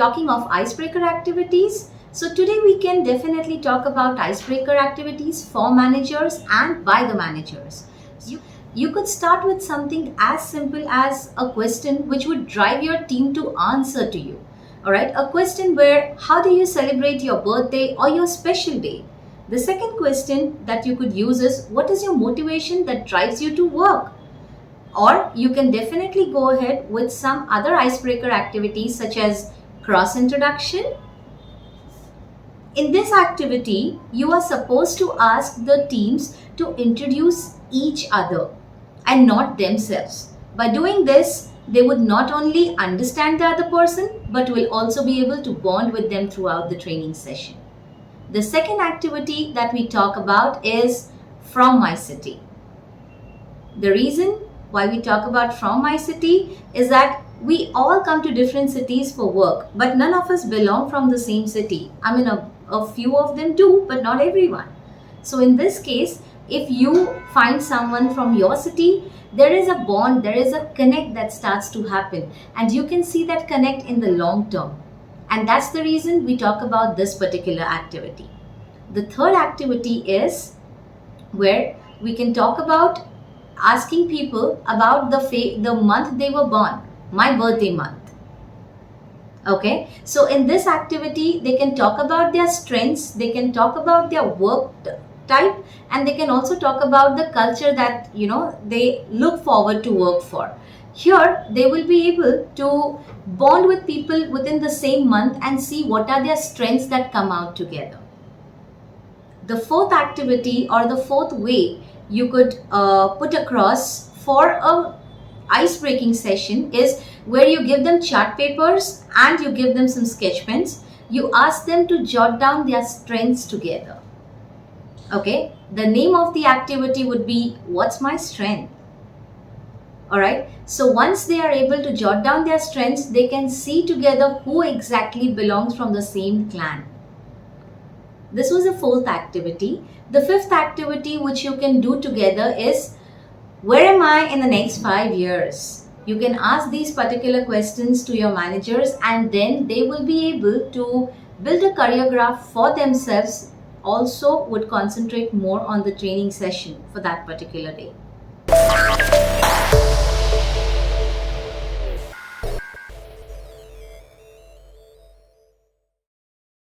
talking of icebreaker activities, so today we can definitely talk about icebreaker activities for managers and by the managers. You could start with something as simple as a question which would drive your team to answer to you. All right, a question where how do you celebrate your birthday or your special day? The second question that you could use is what is your motivation that drives you to work? Or you can definitely go ahead with some other icebreaker activities such as cross introduction. In this activity, you are supposed to ask the teams to introduce each other and not themselves. By doing this, they would not only understand the other person but will also be able to bond with them throughout the training session. The second activity that we talk about is from my city. The reason why we talk about from my city is that we all come to different cities for work, but none of us belong from the same city. I mean, a few of them do, but not everyone. So in this case, if you find someone from your city, there is a bond, there is a connect that starts to happen, and you can see that connect in the long term. And that's the reason we talk about this particular activity. The third activity is where we can talk about asking people about the month they were born, my birthday month. Okay, so in this activity, they can talk about their strengths, they can talk about their work type, and they can also talk about the culture that they look forward to work for. Here, they will be able to bond with people within the same month and see what are their strengths that come out together. The fourth activity or the fourth way you could put across for a ice-breaking session is where you give them chart papers and you give them some sketch pens. You ask them to jot down their strengths together. Okay, the name of the activity would be what's my strength? Alright, so once they are able to jot down their strengths, they can see together who exactly belongs from the same clan. This was the fourth activity. The fifth activity which you can do together is where am I in the next 5 years? You can ask these particular questions to your managers and then they will be able to build a career graph for themselves. Also would concentrate more on the training session for that particular day.